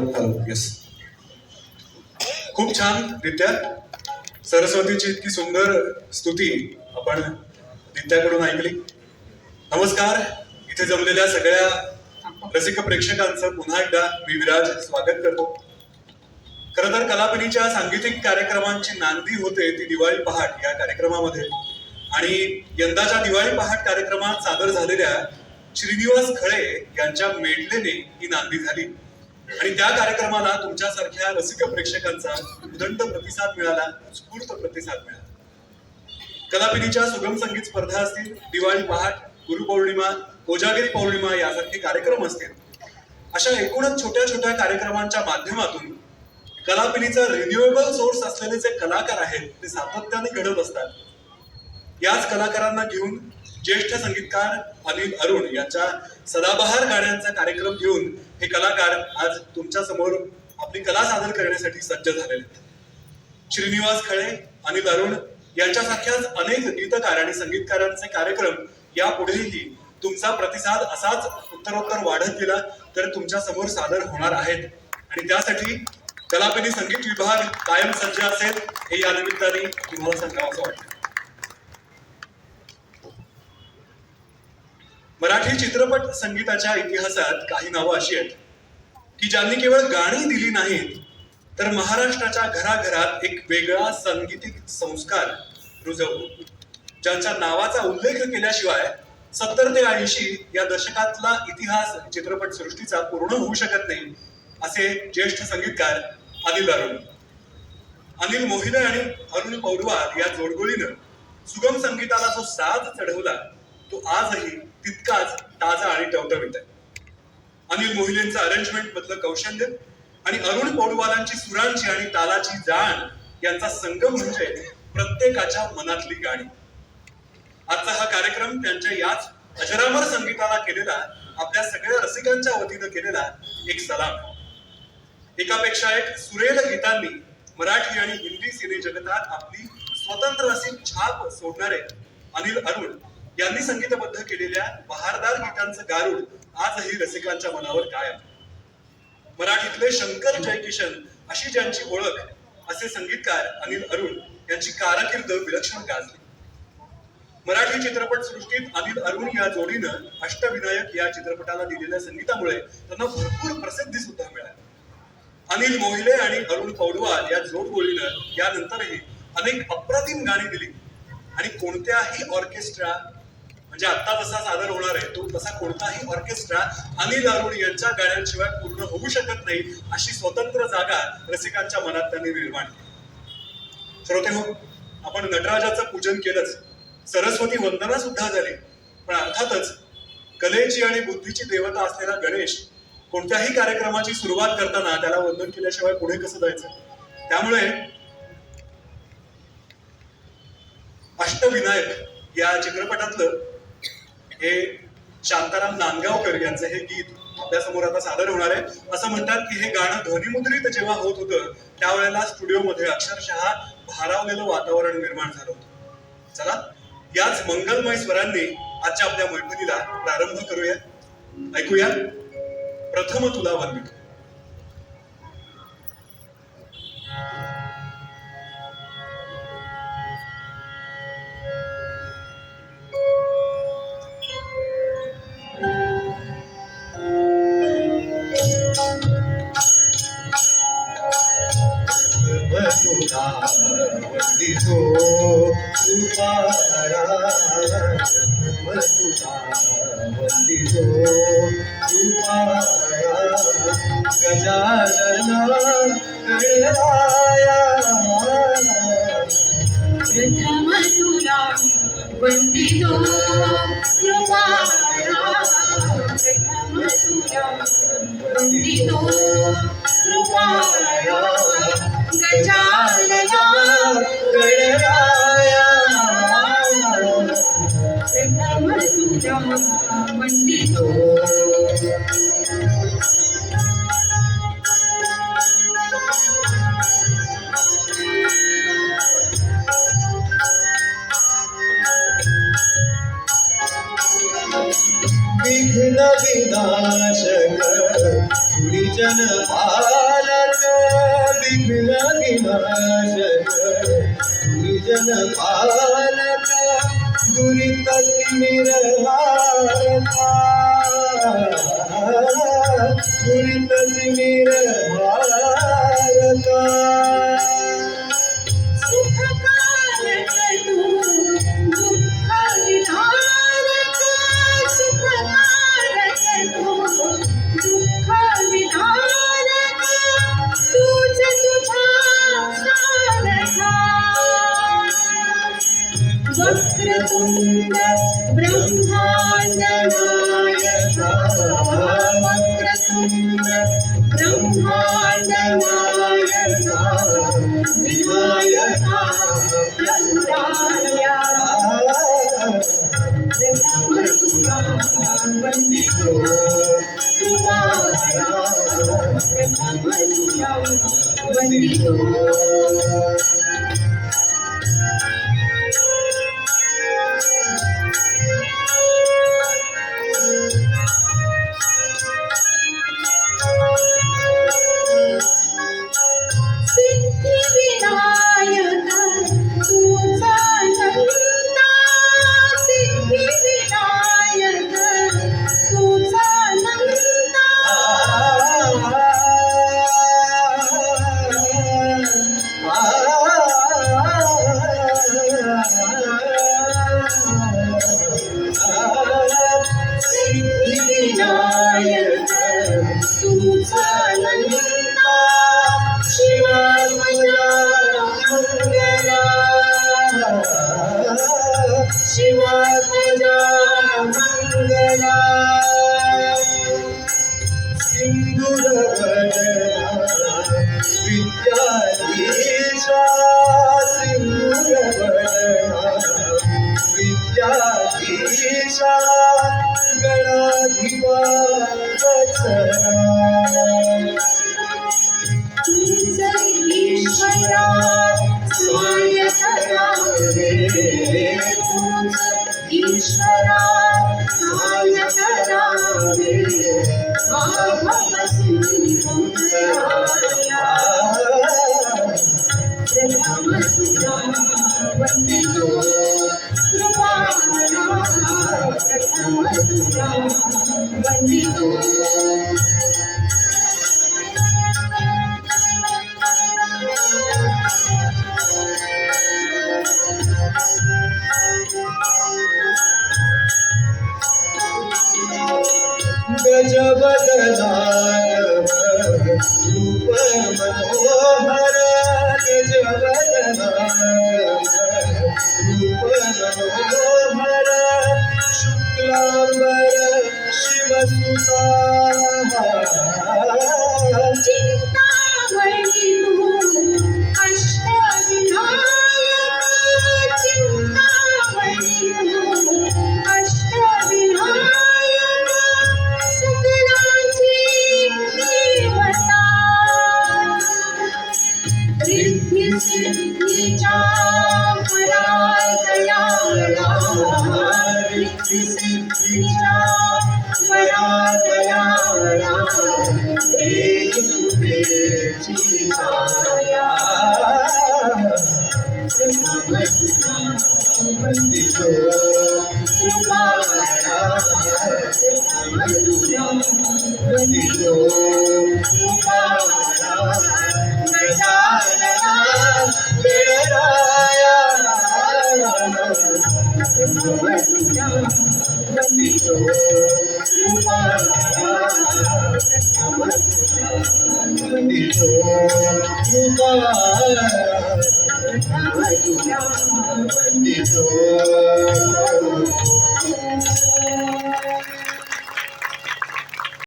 Hello yes. खूप छान रित्या सरस्वतीची इतकी सुंदर स्तुती आपण नित्याकडून ऐकली. नमस्कार. इथे जमलेल्या सगळ्या रसिक प्रेक्षकांचं पुन्हा एकदा मी विराज स्वागत करतो. खरं तर कलापिनीच्या सांगीतिक कार्यक्रमांची नांदी होते ती दिवाळी पहाट या कार्यक्रमामध्ये, आणि यंदाच्या दिवाळी पहाट कार्यक्रमात सादर झालेल्या श्रीनिवास खळे यांच्या मेडलेने ही नांदी झाली, आणि त्या कार्यक्रमाला तुमच्यासारख्या रसिक प्रेक्षकांचा उदंड प्रतिसाद मिळाला, उत्स्फूर्त प्रतिसाद मिळाला. कलापिनीच्या सुगम संगीत स्पर्धा असतील, दिवाळी पहाट, गुरुपौर्णिमा, कोजागिरी पौर्णिमा यासारखे कार्यक्रम असतील, अशा एकूणच छोट्या छोट्या कार्यक्रमांच्या माध्यमातून कलापिनीचा रिन्युएबल सोर्स असलेले जे कलाकार आहेत ते सातत्याने घडत असतात. याच कलाकारांना घेऊन ज्येष्ठ संगीतकार अनिल अरुण यांच्या सदाबहार गाण्यांचा कार्यक्रम घेऊन हे कलाकार आज तुमच्या समोर आपली कला सादर करण्यासाठी सज्ज झालेले आहेत. श्रीनिवास खळे, अनिल अरुण यांच्यासारख्याच अनेक गीतकार आणि संगीतकारांचे कार्यक्रम यापुढेही तुमचा प्रतिसाद असाच उत्तरोत्तर वाढत गेला तर तुमच्या समोर सादर होणार आहेत, आणि त्यासाठी कलापिनी संगीत विभाग कायम सज्ज असेल हे या निमित्ताने तुम्हाला सांगावं वाटतं. मराठी चित्रपट संगीताच्या इतिहासात काही नावं अशी आहेत की ज्यांनी केवळ गाणी दिली नाहीत तर महाराष्ट्राच्या घराघरात एक वेगळा सांगीतिक संस्कार रुजवला. ज्यांच्या नावाचा उल्लेख केल्याशिवाय 70 ते 80 या दशकातला इतिहास चित्रपट सृष्टीचा पूर्ण होऊ शकत नाही असे ज्येष्ठ संगीतकार अनिल अरुण. अनिल मोहिले आणि अरुण पौडवाल या जोडगोळीनं सुगम संगीताला जो साज चढवला तो आजही तितकाच ताजा आणि टवटवीत आहे. अनिल मोहिलेंचं अरेंजमेंट मधलं कौशल्य आणि अरुण पौडवालांची सुरांची आणि तालाची जाण यांचा संगम म्हणजे प्रत्येकाच्या मनातली गाणी. आजचा हा कार्यक्रम त्यांच्या याच अजरामर संगीताला केलेला, आपल्या सगळ्या रसिकांच्या वतीनं केलेला एक सलाम. एकापेक्षा एक सुरेल गीतांनी मराठी आणि हिंदी सिने जगतात आपली स्वतंत्र अशी छाप सोडणारे अनिल अरुण यांनी संगीतबद्ध केलेल्या बहारदार गीतांचं गारुड आजही रसिकांच्या मनावर कायम. मराठीतले शंकर जयकिशन अशी ज्यांची ओळख असे संगीतकार अनिल अरुण यांची कारकीर्द विलक्षण गाजली. मराठी चित्रपट सृष्टीत अनिल अरुण या जोडीनं अष्टविनायक या चित्रपटाला दिलेल्या संगीतामुळे त्यांना भरपूर प्रसिद्धी सुद्धा मिळाली. अनिल मोहिले आणि अरुण पौडवाल या जोडगोळीनं यानंतरही अनेक अप्रतिम गाणी दिली, आणि कोणत्याही ऑर्केस्ट्रा म्हणजे आता जसा सादर होणार आहे तो तसा कोणताही ऑर्केस्ट्रा अनिल अरुण यांच्या गाण्यांशिवाय पूर्ण होऊ शकत नाही अशी स्वतंत्र जागा रसिकांच्या मनात त्यांनी निर्माण केली. श्रोतेहो, आपण नटराजाचं पूजन केलंच, सरस्वती वंदना सुद्धा झाली, पण अर्थातच कलेची आणि बुद्धीची देवता असलेला गणेश कोणत्याही कार्यक्रमाची सुरुवात करताना त्याला वंदन केल्याशिवाय पुढे कसं जायचं. त्यामुळे अष्टविनायक या चित्रपटातलं हे शांताराम नांदगावकर यांचं हे गीत आपल्या समोर आता सादर होणार आहे. असं म्हणतात की हे गाणं ध्वनिमुद्रित जेव्हा होत होतं त्यावेळेला स्टुडिओमध्ये अक्षरशः भारावलेलं वातावरण निर्माण झालं होतं. चला, याच मंगलमय स्वरांनी आजच्या आपल्या मैफिलीला प्रारंभ करूया. ऐकूया प्रथम तुला वंदितो. वंदितो तुपारा, वंदितो तुपारा, गजानना गणराया. प्रथम तुला वंदितो कृपाया, प्रथम तुला वंदितो कृपाया, गजानना गणराया. प्रथम तुला वंदितो. विघ्न विनाशक गुणीजन विनाशक निजन पालक दुरित तिमिरहारका दुरित तिमिरहारका सुखकारक तू दुःख विदारक सुखकारक तू दुःख विदारक तूच तुझा सारखा वक्रतुंड ब्रह्मांड नायका वक्रतुंड ब्रह्मांड नायका विनायका प्रभुराया प्रथम तुला वंदितो तुम्हारा प्रथम तुला वंदितो सिद्धिविनायक तुझा नंदा सिद्धिविनायक तुझा नंदा सिद्धिविनायक तुझा नंदा शिवा तुझा मंगला शिवा तुझा मंगला सिंधुरवदना विद्याधीशा सिंधुरवदना विद्याधीशा गणाधिपवत्सला तुझ ईश्वरा स्वायत्ता रे तुझ ईश्वरा स्वायत्ता रे आभव सिंधुराया प्रथम तुला वंदितो कृपाला प्रथम तुला वंदितो गजवदनानव रूप मनोहर गजवदनानव रूप मनोहर शुक्लांबर शिवसुता चिंतामणि तू अष्टविनायक चिंतामणि तू अष्टविनायक सकलांची देवता रिद्धी सिद्धीच्या परायतयाला रिद्धी सिद्धीच्या परायतयाला एक तुझी छाया प्रथम तुला वंदितो कृपाला प्रथम तुला वंदितो कृपाला गजानना गणराया प्रथम तुला वंदितो कृपाला प्रथम तुला वंदितो कृपा प्रथम तुला वंदितो